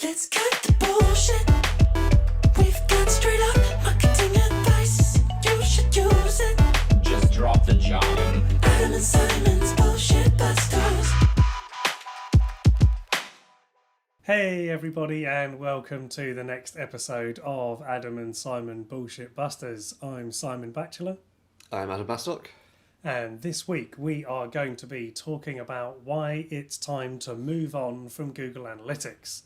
Let's cut the bullshit. We've got straight up marketing advice. You should use it. Just drop the jargon. Adam and Simon's Bullshit Busters. Hey everybody, and welcome to the next episode of Adam and Simon Bullshit Busters. I'm Simon Batchelor, I'm Adam Bastock. and this week we are going to be talking about why it's time to move on from Google Analytics.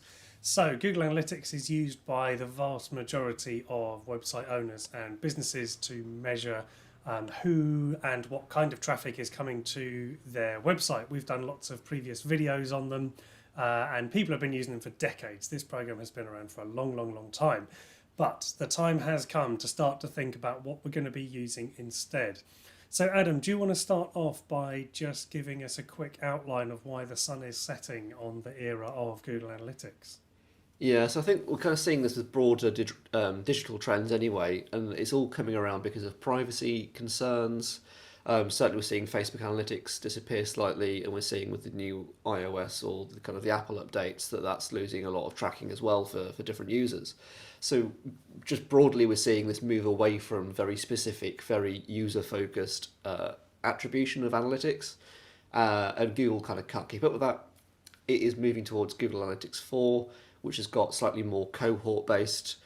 So Google Analytics is used by the vast majority of website owners and businesses to measure who and what kind of traffic is coming to their website. We've done lots of previous videos on them. And people have been using them for decades. This program has been around for a long time. But the time has come to start to think about what we're going to be using instead. So Adam, do you want to start off by just giving us a quick outline of why the sun is setting on the era of Google Analytics? Yeah, so I think we're kind of seeing this with broader digital trends anyway, and it's all coming around because of privacy concerns. Certainly we're seeing Facebook Analytics disappear slightly, and we're seeing with the new iOS or the kind of the Apple updates that's losing a lot of tracking as well for different users. So just broadly we're seeing this move away from very specific, very user-focused attribution of analytics, and Google kind of can't keep up with that. It is moving towards Google Analytics 4, which has got slightly more cohort-based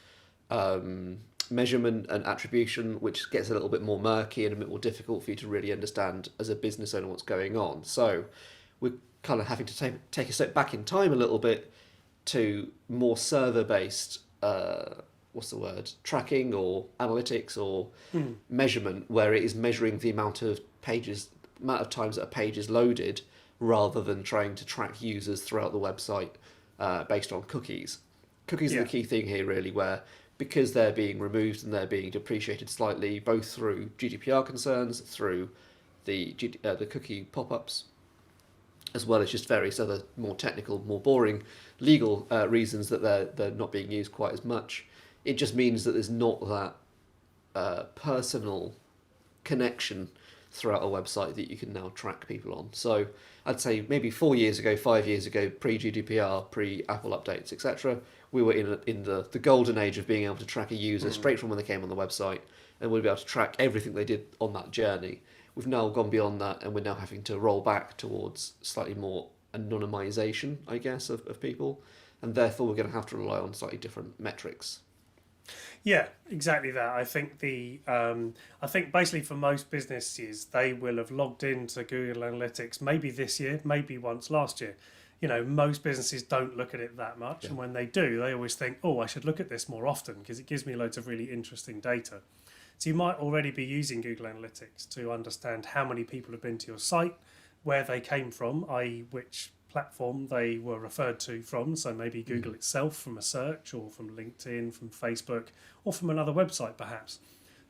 measurement and attribution, which gets a little bit more murky and a bit more difficult for you to really understand as a business owner what's going on. So we're kind of having to take a step back in time a little bit to more server-based, tracking or analytics or measurement, where it is measuring the amount of times that a page is loaded, rather than trying to track users throughout the website based on cookies. Cookies are the key thing here, really, where because they're being removed and they're being depreciated slightly, both through GDPR concerns, through the cookie pop-ups, as well as just various other more technical, more boring legal reasons that they're not being used quite as much. It just means that there's not that personal connection throughout a website that you can now track people on. So I'd say maybe 4 years ago, 5 years ago, pre-GDPR, pre-Apple updates, etc., we were in the golden age of being able to track a user straight from when they came on the website, and we'd be able to track everything they did on that journey. We've now gone beyond that, and we're now having to roll back towards slightly more anonymization, I guess, of people, and therefore we're going to have to rely on slightly different metrics. Yeah, exactly that. I think I think basically for most businesses, they will have logged into Google Analytics maybe this year, maybe once last year. You know, most businesses don't look at it that much, and when they do, they always think, oh, I should look at this more often because it gives me loads of really interesting data. So you might already be using Google Analytics to understand how many people have been to your site, where they came from, i.e. which platform they were referred to from, so maybe Google itself from a search, or from LinkedIn, from Facebook, or from another website perhaps.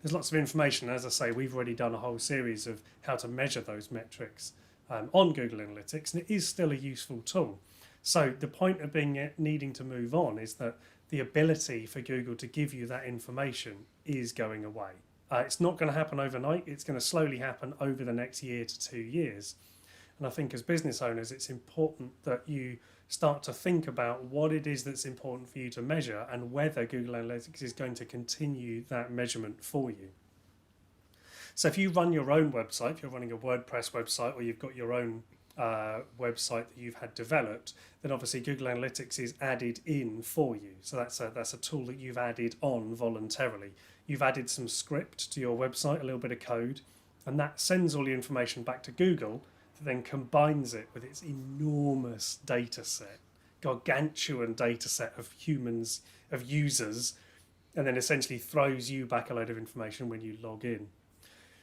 There's lots of information. As I say, we've already done a whole series of how to measure those metrics on Google Analytics, and it is still a useful tool. So the point of needing to move on is that the ability for Google to give you that information is going away. It's not going to happen overnight. It's going to slowly happen over the next year to 2 years. And I think as business owners, it's important that you start to think about what it is that's important for you to measure, and whether Google Analytics is going to continue that measurement for you. So if you run your own website, if you're running a WordPress website, or you've got your own website that you've had developed, then obviously Google Analytics is added in for you. So that's a tool that you've added on voluntarily. You've added some script to your website, a little bit of code, and that sends all the information back to Google, that then combines it with its enormous data set, gargantuan data set of humans, of users, and then essentially throws you back a load of information when you log in.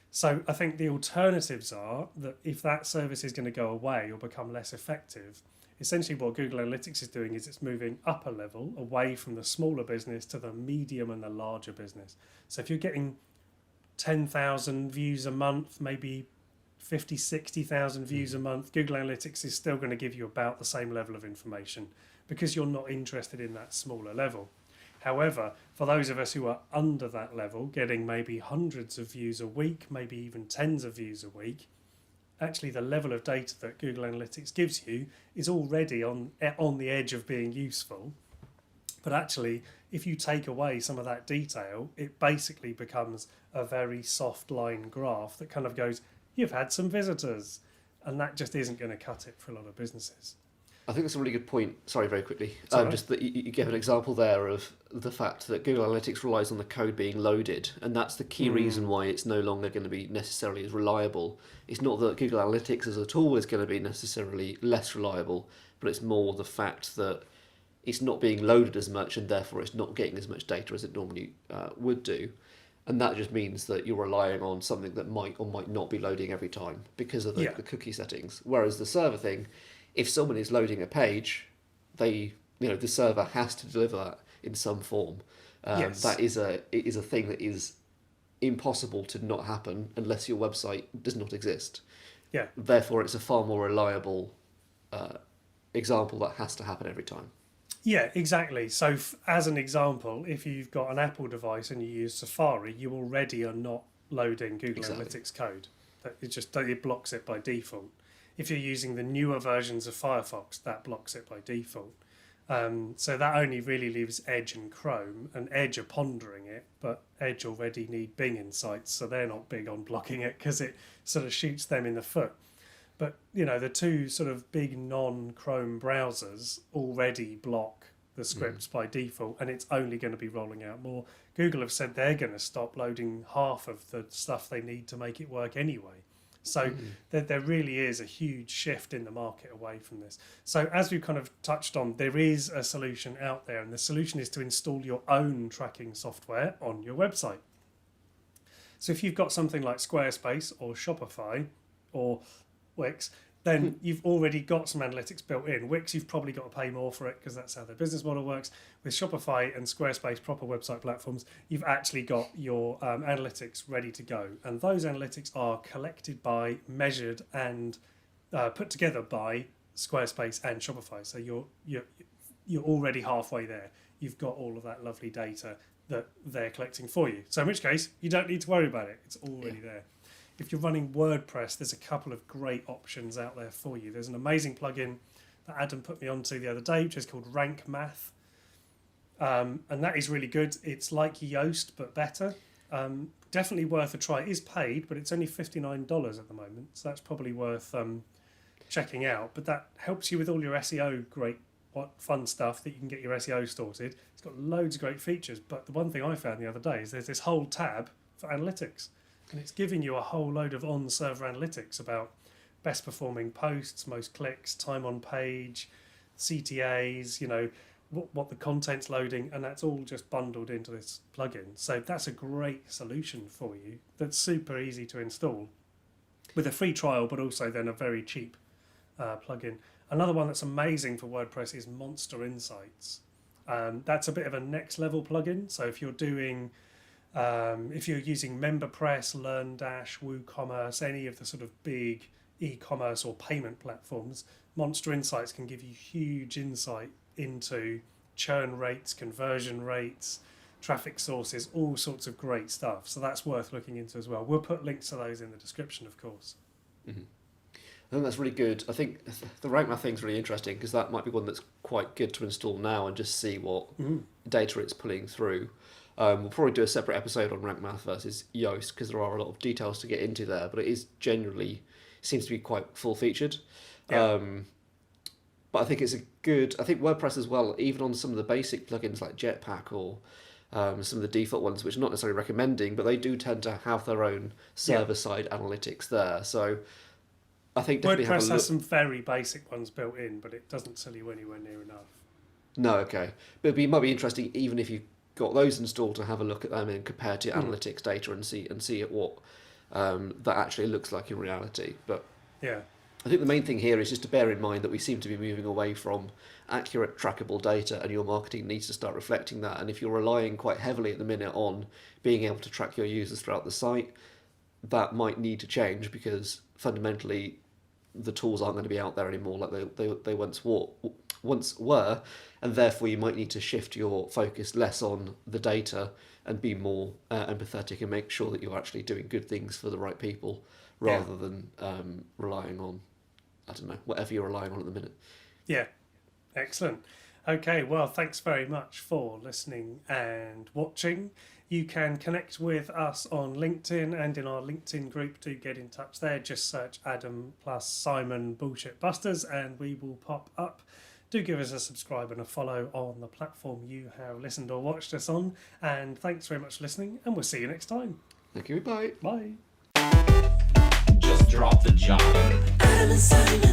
So I think the alternatives are that if that service is going to go away or become less effective, essentially what Google Analytics is doing is it's moving up a level away from the smaller business to the medium and the larger business. So if you're getting 10,000 views a month, maybe 50, 60,000 views a month, Google Analytics is still going to give you about the same level of information because you're not interested in that smaller level. However, for those of us who are under that level, getting maybe hundreds of views a week, maybe even tens of views a week, actually the level of data that Google Analytics gives you is already on the edge of being useful. But actually, if you take away some of that detail, it basically becomes a very soft line graph that kind of goes, you've had some visitors. And that just isn't going to cut it for a lot of businesses. I think that's a really good point. Sorry, very quickly. all right. Just that you gave an example there of the fact that Google Analytics relies on the code being loaded, and that's the key reason why it's no longer going to be necessarily as reliable. It's not that Google Analytics as a tool is going to be necessarily less reliable, but it's more the fact that it's not being loaded as much, and therefore it's not getting as much data as it normally would do. And that just means that you're relying on something that might or might not be loading every time because of the cookie settings. Whereas the server thing, if someone is loading a page, the server has to deliver that in some form. Yes. It is a thing that is impossible to not happen unless your website does not exist. Yeah. Therefore, it's a far more reliable example that has to happen every time. Yeah, exactly. So as an example, if you've got an Apple device and you use Safari, you already are not loading Google Analytics code. It blocks it by default. If you're using the newer versions of Firefox, that blocks it by default. So that only really leaves Edge and Chrome, and Edge are pondering it, but Edge already need Bing Insights, so they're not big on blocking it because it sort of shoots them in the foot. But, the two sort of big non-Chrome browsers already block the scripts by default, and it's only going to be rolling out more. Google have said they're going to stop loading half of the stuff they need to make it work anyway. So there really is a huge shift in the market away from this. So as we've kind of touched on, there is a solution out there, and the solution is to install your own tracking software on your website. So if you've got something like Squarespace or Shopify or Wix, then you've already got some analytics built in. Wix, you've probably got to pay more for it because that's how their business model works. With Shopify and Squarespace, proper website platforms, you've actually got your analytics ready to go. And those analytics are collected by, measured, and put together by Squarespace and Shopify. So you're already halfway there. You've got all of that lovely data that they're collecting for you. So in which case, you don't need to worry about it. It's already there. If you're running WordPress, there's a couple of great options out there for you. There's an amazing plugin that Adam put me onto the other day, which is called Rank Math. And that is really good. It's like Yoast, but better. Definitely worth a try. It is paid, but it's only $59 at the moment. So that's probably worth checking out. But that helps you with all your SEO fun stuff that you can get your SEO sorted. It's got loads of great features. But the one thing I found the other day is there's this whole tab for analytics. And it's giving you a whole load of on-server analytics about best performing posts, most clicks, time on page, CTAs, what the content's loading, and that's all just bundled into this plugin. So that's a great solution for you that's super easy to install with a free trial, but also then a very cheap plugin. Another one that's amazing for WordPress is Monster Insights. That's a bit of a next level plugin. So if you're doing... if you're using MemberPress, LearnDash, WooCommerce, any of the sort of big e-commerce or payment platforms, Monster Insights can give you huge insight into churn rates, conversion rates, traffic sources, all sorts of great stuff. So that's worth looking into as well. We'll put links to those in the description, of course. Mm-hmm. I think that's really good. I think the Rank Math thing's really interesting because that might be one that's quite good to install now and just see what data it's pulling through. We'll probably do a separate episode on Rank Math versus Yoast because there are a lot of details to get into there, but it is generally seems to be quite full featured. Yeah. But I think it's I think WordPress as well, even on some of the basic plugins like Jetpack or some of the default ones, which I'm not necessarily recommending, but they do tend to have their own server-side analytics there. So I think definitely have a WordPress look. has some very basic ones built in, but it doesn't tell you anywhere near enough. No, okay. But it might be interesting, even if you've got those installed, to have a look at them and compare to analytics data and see at what that actually looks like in reality. But yeah, I think the main thing here is just to bear in mind that we seem to be moving away from accurate trackable data, and your marketing needs to start reflecting that. And if you're relying quite heavily at the minute on being able to track your users throughout the site, that might need to change because fundamentally the tools aren't going to be out there anymore like they once were, and therefore you might need to shift your focus less on the data and be more empathetic and make sure that you're actually doing good things for the right people rather than relying on, I don't know, whatever you're relying on at the minute. Yeah, excellent. Okay, well, thanks very much for listening and watching. You can connect with us on LinkedIn and in our LinkedIn group. Do get in touch there. Just search Adam plus Simon Bullshit Busters and we will pop up. Do give us a subscribe and a follow on the platform you have listened or watched us on. And thanks very much for listening, and we'll see you next time. Thank you. Bye. Bye. Just drop the job. Adam and Simon.